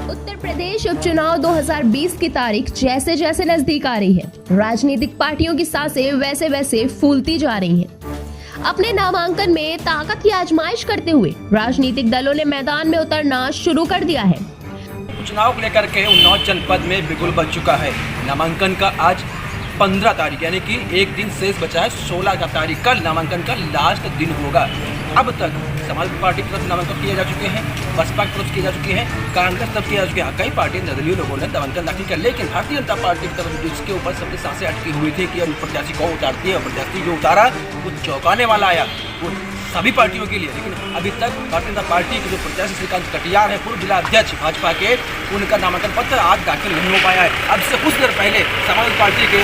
उत्तर प्रदेश उपचुनाव 2020 की तारीख जैसे जैसे नजदीक आ रही है, राजनीतिक पार्टियों की सांसें वैसे वैसे फूलती जा रही हैं। अपने नामांकन में ताकत की आजमाइश करते हुए राजनीतिक दलों ने मैदान में उतरना शुरू कर दिया है। चुनाव को लेकर के उन्नाव जनपद में बिगुल बच चुका है। नामांकन का आज 15 तारीख यानी कि एक दिन शेष बचा है। 16 तारीख का नामांकन का लास्ट दिन होगा। अब तक समाजवादी पार्टी की तरफ नामांकन किए जा चुके हैं, बसपा की तरफ किए जा चुके हैं, कांग्रेस तरफ किए जा चुके हैं। कई पार्टी निर्दलीय लोगों ने नामांकन दाखिल किया, लेकिन भारतीय जनता पार्टी की तरफ जिसके ऊपर सबकी सांसें अटकी हुई थी कि प्रत्याशी कौन उतारती है, और प्रत्याशी जो उतारा वो चौंकाने वाला आया वो सभी पार्टियों के लिए। लेकिन अभी तक भारतीय जनता पार्टी के जो प्रत्याशी श्रीकांत कटियार है, पूर्व जिला अध्यक्ष भाजपा के, उनका नामांकन पत्र आज दाखिल नहीं हो पाया है। अब से कुछ देर पहले समाजवादी पार्टी के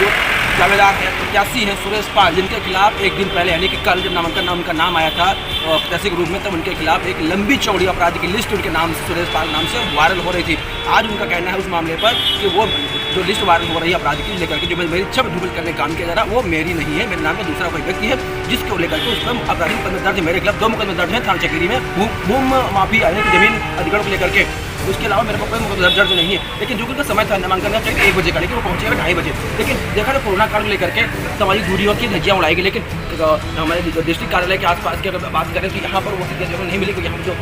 जो दावेदार हैं, प्रत्याशी हैं सुरेश पाल, जिनके खिलाफ एक दिन पहले यानी कि कल जब नामांकन उनका नाम आया था प्रत्याशी के रूप में, तब उनके खिलाफ एक लंबी चौड़ी अपराध की लिस्ट उनके नाम से, सुरेश पाल नाम से वायरल हो रही थी। आज उनका कहना है उस मामले पर कि वो जो लिस्ट वायरल हो रही है अपराध की लेकर के, जो मेरी छवि डुबल करने का काम किया जा रहा है, वो मेरी नहीं है, मेरे नाम का दूसरा कोई व्यक्ति है, जिसको लेकर के उस पर आपराधिक मुकदमे दर्ज है। मेरे खिलाफ 2 मुकदमे दर्ज हैं थाना चकेरी में, भूम माफी यानी कि जमीन अधिग्रहण को लेकर के। उसके अलावा मेरे को कोई मुकदमा दर्ज नहीं है। लेकिन जो उनका समय था नामांकन का 1 बजे का, लेकिन वो पहुंचेगा 2:30 बजे। लेकिन देखा तो कोरोना काल को लेकर के सामाजिक दूरियों की धज्जियां उड़ाएगी। लेकिन हमारे डिस्ट्रिक्ट कार्यालय के आसपास की अगर बात करें तो यहाँ पर वो जगह नहीं मिली। यहाँ पर जो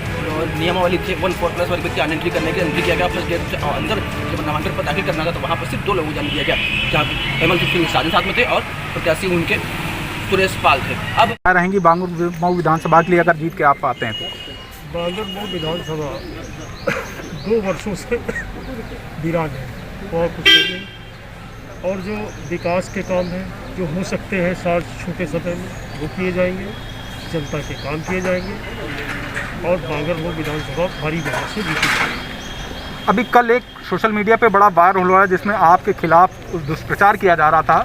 नियमावली थे 1-4+ वाली व्यक्ति एंट्री करने के एंट्री किया गया, प्लस गेट अंदर जब नामांकन पर दाखिल करना था तो वहाँ पर सिर्फ 2 लोगों को जाने दिया गया, जहाँ हेमंत सिंह साधन साथ में थे और प्रत्याशी उनके सुरेश पाल थे। अब रहेंगी बांगुर मऊ विधानसभा के लिए अगर जीत के आप आते हैं तो? बांगुर मऊ विधानसभा 2 वर्षों से वीरान है, और कुछ नहीं। और जो विकास के काम हैं जो हो सकते हैं साल छोटे समय में, वो किए जाएंगे, जनता के काम किए जाएंगे और बांगुर मऊ विधानसभा भारी बढ़त से जीती जाएगी। अभी कल एक सोशल मीडिया पे बड़ा वायरल हो रहा है जिसमें आपके खिलाफ दुष्प्रचार किया जा रहा था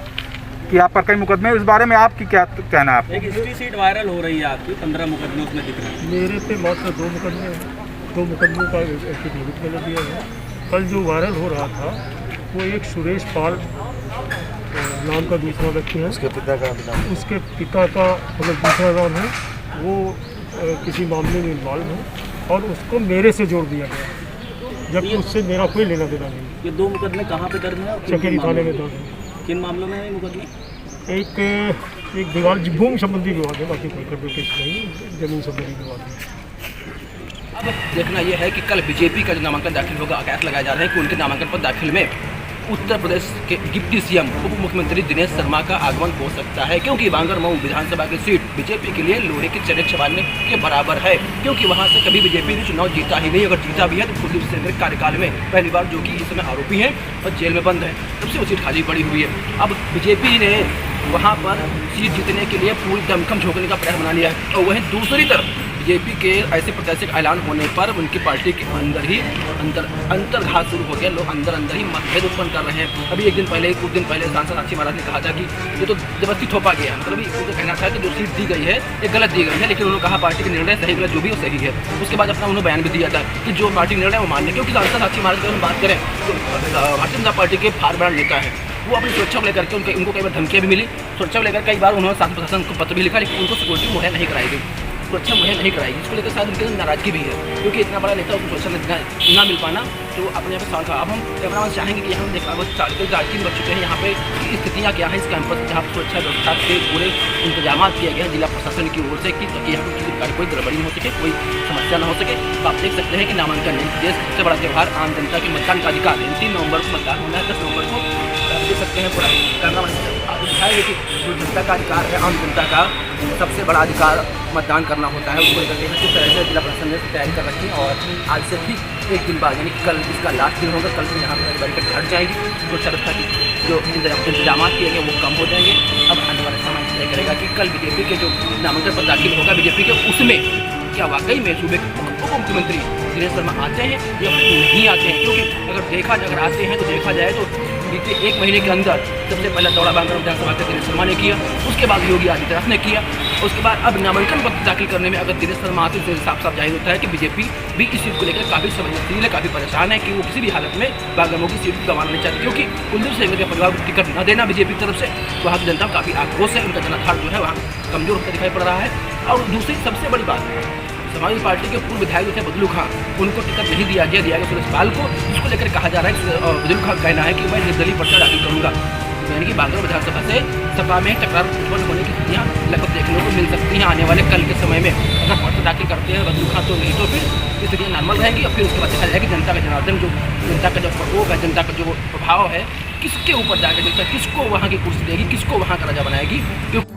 कि आप पर कई मुकदमे, इस बारे में आपकी क्या कहना है? आप एक हिस्ट्री सीट वायरल हो रही है आपकी, 15 मुकदमे उसमें दिख रहे हैं। मेरे पे मात्र 2 मुकदमे हैं, 2 मुकदमों का एफिडेविट कर दिया है। कल जो वायरल हो रहा था वो एक सुरेश पाल नाम का दूसरा व्यक्ति है, उसके पिता का मतलब दूसरा नाम है, वो किसी मामले में इन्वॉल्व है और उसको मेरे से जोड़ दिया गया, जबकि उससे मेरा कोई लेना देना नहीं। ये 2 मुकदमे कहाँ पे दर्ज हैं? चकेरी थाने में दर्ज है। किन मामलों में है मुकदमे? एक विवाद, भूमि संबंधी विवाद है, बाकी कोई क्रिमिनल केस नहीं, जमीन संबंधी विवाद है। अब देखना यह है कि कल बीजेपी का जो नामांकन दाखिल होगा, आगाज लगाए जा रहे हैं कि उनके नामांकन पर दाखिल में उत्तर प्रदेश के डिप्टी सीएम उप मुख्यमंत्री दिनेश शर्मा का आगमन हो सकता है, क्योंकि बांगुर मऊ विधानसभा की सीट बीजेपी के लिए लोहे की चने चबाने के बराबर है, क्योंकि वहां से कभी बीजेपी ने चुनाव जीता ही नहीं। अगर जीता भी है तो कुलदीप सिंह के कार्यकाल में पहली बार, जो कि इस समय आरोपी हैं और जेल में बंद है, तब से वो सीट खाली पड़ी हुई है। अब बीजेपी ने वहाँ पर सीट जीतने के लिए पूरी दमखम झोंकने का प्रयास बना लिया है, और वहीं दूसरी तरफ बीजेपी के ऐसे प्रत्याशी का ऐलान होने पर उनकी पार्टी के अंदर ही अंतर्घात शुरू हो गया। लोग अंदर ही मतभेद उत्पन्न कर रहे हैं। अभी कुछ दिन पहले सांसद साक्षी महाराज ने कहा था कि ये तो जबरदस्ती थोपा गया, मतलब उनका कहना था कि जो सीट दी गई है ये गलत दी गई है, लेकिन उन्होंने कहा पार्टी के निर्णय सही गलत जो भी वो सही है। उसके बाद अपना उन्होंने बयान भी दिया था कि जो पार्टी निर्णय वो मान्य, क्योंकि सांसद साक्षी महाराज की हम बात करें तो भारतीय जनता पार्टी के फार बड़ा नेता है। वो अपनी सुरक्षा को लेकर के उनको कई बार धमकियाँ भी मिली, सुरक्षा को लेकर कई बार उन्होंने शासन प्रशासन को पत्र भी लिखा, लेकिन उनको सिक्योरिटी मुहैया नहीं कराई गई, सुरक्षा मुहैया नहीं कराई, जिसको लेकर शायद उनके नाराजगी भी है, क्योंकि इतना बड़ा नेता उनको सुरक्षा ना मिल पाना तो अपने यहाँ पे सवाल था। अब हम कैमरामैन चाहेंगे कि यहाँ देखा 4 बज चुके हैं, यहाँ पे स्थितियाँ क्या हैं इस कैंपस, जहाँ सुरक्षा व्यवस्था के पूरे इंतजाम किए गए हैं जिला प्रशासन की ओर से, कि ताकि यहाँ पर किसी प्रकार कोई गड़बड़ी नहीं हो सके, कोई समस्या ना हो सके। तो आप देख सकते हैं कि नामांकन देश का सबसे बड़ा त्यौहार आम जनता के मतदान का अधिकार है। 3 नवंबर को मतदान होना है, 10 नवंबर को देख सकते हैं पूरा कैमरामैन आप दिखाएंगे कि जो जनता का अधिकार है, आम जनता का सबसे बड़ा अधिकार मतदान करना होता है, उसको लेकर किस तरह से जिला प्रशासन ने तैयारी कर रखी है। और आज से ठीक 1 दिन बाद यानी कि कल इसका लास्ट दिन होगा, कल से यहाँ पर बैरिकेड हट जाएगी, सुरक्षा व्यवस्था की जो इंतजाम किए गए वो कम हो जाएंगे। अब आने वाला समय तय करेगा कि कल बीजेपी के जो नामांकन पर दाखिल होगा बीजेपी के, उसमें क्या वाकई में सूबे के उप मुख्यमंत्री दिनेश शर्मा आते हैं या नहीं आते हैं। क्योंकि अगर आते हैं तो देखा जाए तो बीते 1 महीने के अंदर सबसे पहला दौरा बांगुर विधानसभा के दिनेश शर्मा ने किया, उसके बाद योगी आदित्यनाथ ने किया, उसके बाद अब नामांकन पत्र दाखिल करने में अगर दिनेश शर्मा आते तो साफ जाहिर होता है कि बीजेपी भी इस सीट को लेकर काफ़ी संवेदनशील है, काफ़ी परेशान है कि वो किसी भी हालत में बांगुर मऊ की सीट गंवाना नहीं चाहती, क्योंकि कुलदीप सिंह के परिवार को टिकट न देना बीजेपी की तरफ से वहाँ की जनता काफ़ी आक्रोश है, उनका जनाधार जो है वहाँ कमजोर होता दिखाई पड़ रहा है। और दूसरी सबसे बड़ी बात समाजवादी पार्टी के पूर्व विधायक जो थे बदलू खां, उनको टिकट नहीं दिया गया सुरेश पाल को, जिसको लेकर कहा जा रहा है कि बदलू खां का कहना है कि मैं निर्दलीय पर्चा दाखिल करूँगा। यानी कि बागड़ो विधानसभा से सपा में टकरार उत्पन्न होने की स्थितियाँ लगभग देखने को मिल सकती हैं आने वाले कल के समय में। अगर पर्चा दाखिल करते हैं बदलू खां तो नहीं तो फिर स्थितियाँ नॉर्मल रहेंगी और फिर उसके बाद देखा जाएगा कि जनता का जनार्दन जो जनता का जो प्रकोप है, जनता का जो प्रभाव है, किसके ऊपर जाकर जनता किसको वहाँ की कुर्सी देगी, किसको वहाँ का राजा बनाएगी। क्योंकि